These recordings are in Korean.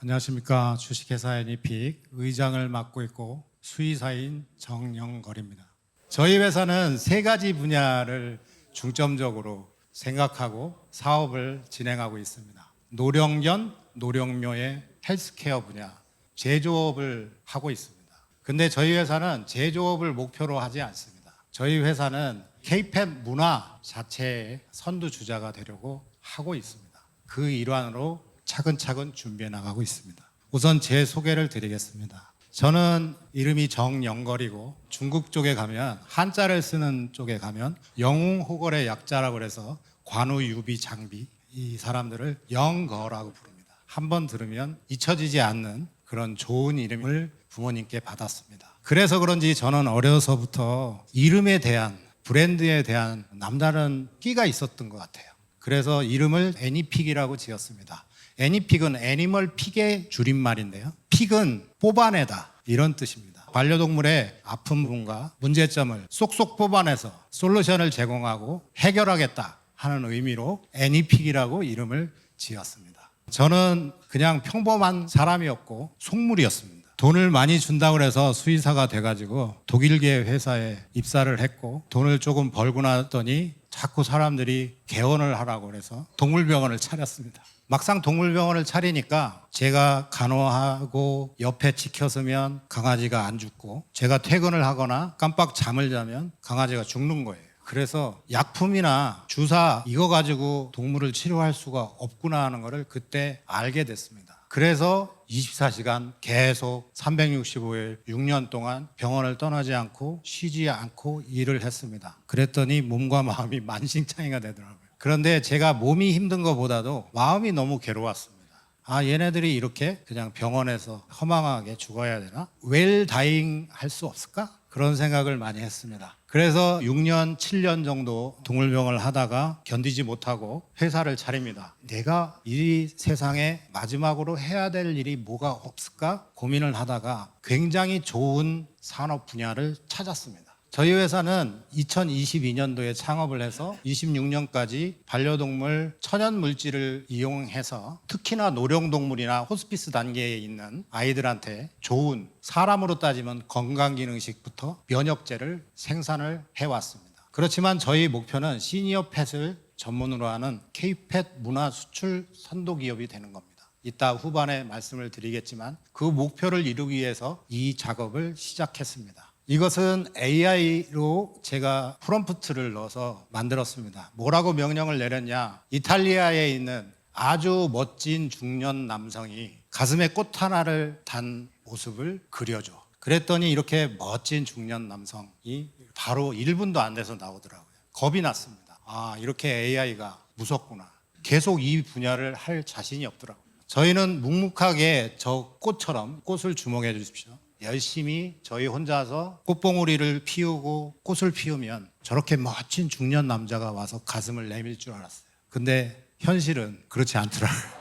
안녕하십니까. 주식회사 애니픽 의장을 맡고 있고 수의사인 정영걸입니다. 저희 회사는 세 가지 분야를 중점적으로 생각하고 사업을 진행하고 있습니다. 노령견, 노령묘의 헬스케어 분야, 제조업을 하고 있습니다. 근데 저희 회사는 제조업을 목표로 하지 않습니다. 저희 회사는 K-팝 문화 자체의 선두주자가 되려고 하고 있습니다. 그 일환으로 차근차근 준비해 나가고 있습니다. 우선 제 소개를 드리겠습니다. 저는 이름이 정영걸이고 중국 쪽에 가면 한자를 쓰는 쪽에 가면 영웅호걸의 약자라고 해서 관우유비 장비 이 사람들을 영거라고 부릅니다. 한번 들으면 잊혀지지 않는 그런 좋은 이름을 부모님께 받았습니다. 그래서 그런지 저는 어려서부터 이름에 대한 브랜드에 대한 남다른 끼가 있었던 것 같아요. 그래서 이름을 애니픽이라고 지었습니다. 애니픽은 애니멀 픽의 줄임말인데요. 픽은 뽑아내다 이런 뜻입니다. 반려동물의 아픈 부분과 문제점을 쏙쏙 뽑아내서 솔루션을 제공하고 해결하겠다 하는 의미로 애니픽이라고 이름을 지었습니다. 저는 그냥 평범한 사람이었고 속물이었습니다. 돈을 많이 준다고 해서 수의사가 돼가지고 독일계 회사에 입사를 했고 돈을 조금 벌고 나더니 자꾸 사람들이 개원을 하라고 해서 동물병원을 차렸습니다. 막상 동물병원을 차리니까 제가 간호하고 옆에 지켜서면 강아지가 안 죽고 제가 퇴근을 하거나 깜빡 잠을 자면 강아지가 죽는 거예요. 그래서 약품이나 주사 이거 가지고 동물을 치료할 수가 없구나 하는 거를 그때 알게 됐습니다. 그래서 24시간 계속 365일 6년 동안 병원을 떠나지 않고 쉬지 않고 일을 했습니다. 그랬더니 몸과 마음이 만신창이가 되더라고요. 그런데 제가 몸이 힘든 것보다도 마음이 너무 괴로웠습니다. 아, 얘네들이 이렇게 그냥 병원에서 허망하게 죽어야 되나? 웰다잉 할 수 없을까? 그런 생각을 많이 했습니다. 그래서 6년, 7년 정도 동물병원을 하다가 견디지 못하고 회사를 차립니다. 내가 이 세상에 마지막으로 해야 될 일이 뭐가 없을까 고민을 하다가 굉장히 좋은 산업 분야를 찾았습니다. 저희 회사는 2022년도에 창업을 해서 26년까지 반려동물 천연물질을 이용해서 특히나 노령동물이나 호스피스 단계에 있는 아이들한테 좋은 사람으로 따지면 건강기능식부터 면역제를 생산을 해왔습니다. 그렇지만 저희 목표는 시니어 펫을 전문으로 하는 K-펫 문화 수출 선도기업이 되는 겁니다. 이따 후반에 말씀을 드리겠지만 그 목표를 이루기 위해서 이 작업을 시작했습니다. 이것은 AI로 제가 프롬프트를 넣어서 만들었습니다. 뭐라고 명령을 내렸냐? 이탈리아에 있는 아주 멋진 중년 남성이 가슴에 꽃 하나를 단 모습을 그려줘. 그랬더니 이렇게 멋진 중년 남성이 바로 1분도 안 돼서 나오더라고요. 겁이 났습니다. 아, 이렇게 AI가 무섭구나. 계속 이 분야를 할 자신이 없더라고요. 저희는 묵묵하게 저 꽃처럼 꽃을 주목해 주십시오. 열심히 저희 혼자서 꽃봉오리를 피우고 꽃을 피우면 저렇게 멋진 중년 남자가 와서 가슴을 내밀 줄 알았어요. 근데 현실은 그렇지 않더라고요.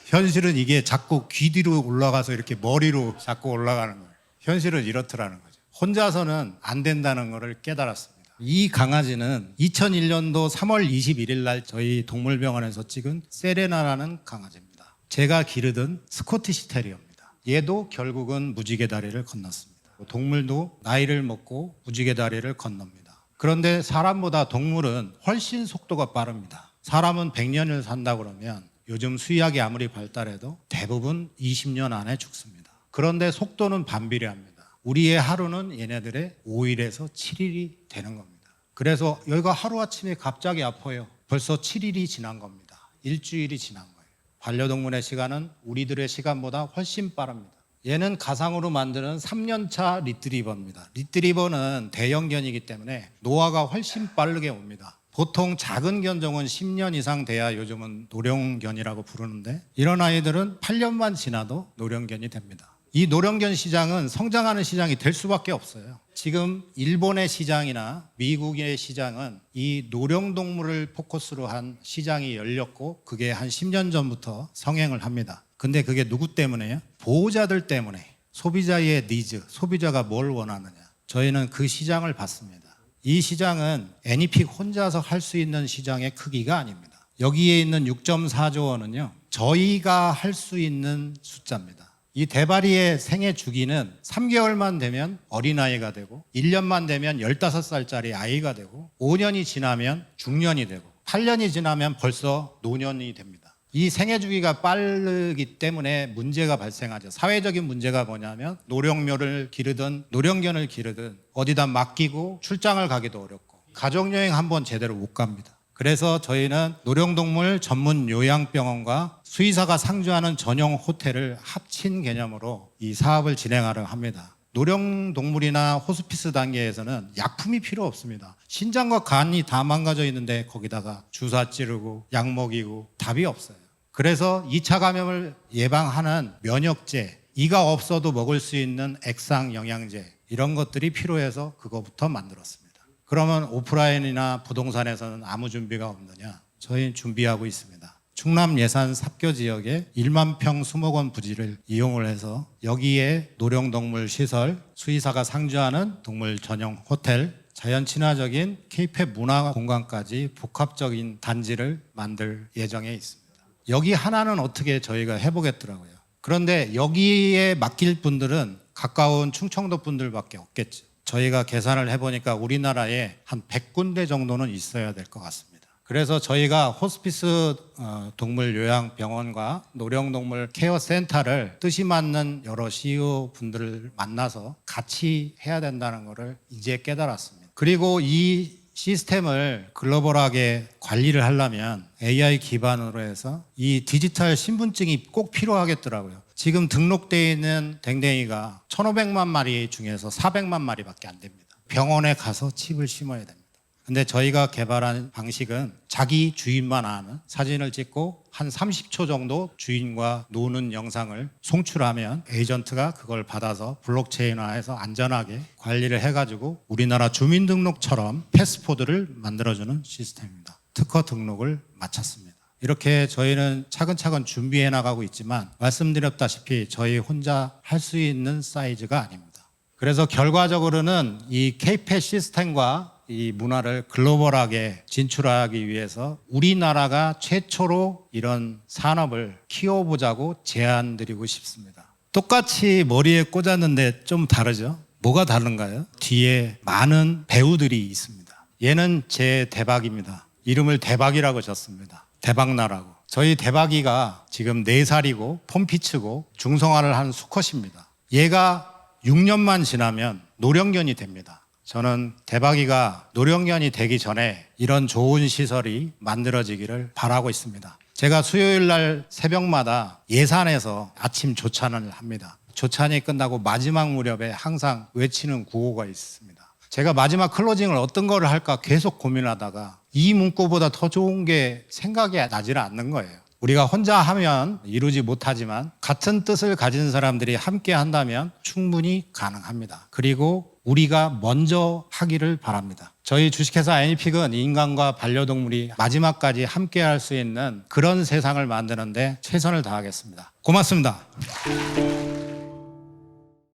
현실은 이게 자꾸 귀 뒤로 올라가서 이렇게 머리로 자꾸 올라가는 거예요. 현실은 이렇더라는 거죠. 혼자서는 안 된다는 거를 깨달았습니다. 이 강아지는 2001년도 3월 21일 날 저희 동물병원에서 찍은 세레나라는 강아지입니다. 제가 기르던 스코티시 테리어입니다. 얘도 결국은 무지개 다리를 건넜습니다. 동물도 나이를 먹고 무지개 다리를 건넙니다. 그런데 사람보다 동물은 훨씬 속도가 빠릅니다. 사람은 100년을 산다 그러면 요즘 수의학이 아무리 발달해도 대부분 20년 안에 죽습니다. 그런데 속도는 반비례합니다. 우리의 하루는 얘네들의 5일에서 7일이 되는 겁니다. 그래서 여기가 하루아침에 갑자기 아파요. 벌써 7일이 지난 겁니다. 일주일이 지난 거예요. 반려동물의 시간은 우리들의 시간보다 훨씬 빠릅니다. 얘는 가상으로 만드는 3년차 리트리버입니다. 리트리버는 대형견이기 때문에 노화가 훨씬 빠르게 옵니다. 보통 작은 견종은 10년 이상 돼야 요즘은 노령견이라고 부르는데 이런 아이들은 8년만 지나도 노령견이 됩니다. 이 노령견 시장은 성장하는 시장이 될 수밖에 없어요. 지금 일본의 시장이나 미국의 시장은 이 노령동물을 포커스로 한 시장이 열렸고 그게 한 10년 전부터 성행을 합니다. 근데 그게 누구 때문에요? 보호자들 때문에. 소비자의 니즈, 소비자가 뭘 원하느냐. 저희는 그 시장을 봤습니다. 이 시장은 애니픽 혼자서 할 수 있는 시장의 크기가 아닙니다. 여기에 있는 6.4조 원은요 저희가 할 수 있는 숫자입니다. 이 대바리의 생애 주기는 3개월만 되면 어린아이가 되고 1년만 되면 15살짜리 아이가 되고 5년이 지나면 중년이 되고 8년이 지나면 벌써 노년이 됩니다. 이 생애 주기가 빠르기 때문에 문제가 발생하죠. 사회적인 문제가 뭐냐면 노령묘를 기르든 노령견을 기르든 어디다 맡기고 출장을 가기도 어렵고 가족여행 한번 제대로 못 갑니다. 그래서 저희는 노령동물 전문 요양병원과 수의사가 상주하는 전용 호텔을 합친 개념으로 이 사업을 진행하려 합니다. 노령동물이나 호스피스 단계에서는 약품이 필요 없습니다. 신장과 간이 다 망가져 있는데 거기다가 주사 찌르고 약 먹이고 답이 없어요. 그래서 2차 감염을 예방하는 면역제, 이가 없어도 먹을 수 있는 액상 영양제 이런 것들이 필요해서 그거부터 만들었습니다. 그러면 오프라인이나 부동산에서는 아무 준비가 없느냐? 저희는 준비하고 있습니다. 충남 예산 삽교 지역에 1만 평 수목원 부지를 이용을 해서 여기에 노령동물 시설, 수의사가 상주하는 동물 전용 호텔, 자연 친화적인 케이팝 문화 공간까지 복합적인 단지를 만들 예정에 있습니다. 여기 하나는 어떻게 저희가 해보겠더라고요. 그런데 여기에 맡길 분들은 가까운 충청도 분들밖에 없겠죠. 저희가 계산을 해보니까 우리나라에 한 100군데 정도는 있어야 될 것 같습니다. 그래서 저희가 호스피스 동물 요양병원과 노령동물 케어센터를 뜻이 맞는 여러 CEO 분들을 만나서 같이 해야 된다는 것을 이제 깨달았습니다. 그리고 이 시스템을 글로벌하게 관리를 하려면 AI 기반으로 해서 이 디지털 신분증이 꼭 필요하겠더라고요. 지금 등록되어 있는 댕댕이가 1,500만 마리 중에서 400만 마리밖에 안 됩니다. 병원에 가서 칩을 심어야 됩니다. 근데 저희가 개발한 방식은 자기 주인만 아는 사진을 찍고 한 30초 정도 주인과 노는 영상을 송출하면 에이전트가 그걸 받아서 블록체인화해서 안전하게 관리를 해가지고 우리나라 주민등록처럼 패스포드를 만들어주는 시스템입니다. 특허 등록을 마쳤습니다. 이렇게 저희는 차근차근 준비해 나가고 있지만 말씀드렸다시피 저희 혼자 할 수 있는 사이즈가 아닙니다. 그래서 결과적으로는 이 K-팻 시스템과 이 문화를 글로벌하게 진출하기 위해서 우리나라가 최초로 이런 산업을 키워보자고 제안드리고 싶습니다. 똑같이 머리에 꽂았는데 좀 다르죠? 뭐가 다른가요? 뒤에 많은 배우들이 있습니다. 얘는 제 대박입니다. 이름을 대박이라고 졌습니다. 대박나라고. 저희 대박이가 지금 4살이고 폼피츠고 중성화를 한 수컷입니다. 얘가 6년만 지나면 노령견이 됩니다. 저는 대박이가 노령견이 되기 전에 이런 좋은 시설이 만들어지기를 바라고 있습니다. 제가 수요일 날 새벽마다 예산에서 아침 조찬을 합니다. 조찬이 끝나고 마지막 무렵에 항상 외치는 구호가 있습니다. 제가 마지막 클로징을 어떤 거를 할까 계속 고민하다가 이 문구보다 더 좋은 게 생각이 나질 않는 거예요. 우리가 혼자 하면 이루지 못하지만 같은 뜻을 가진 사람들이 함께 한다면 충분히 가능합니다. 그리고 우리가 먼저 하기를 바랍니다. 저희 주식회사 애니픽은 인간과 반려동물이 마지막까지 함께 할 수 있는 그런 세상을 만드는데 최선을 다하겠습니다. 고맙습니다.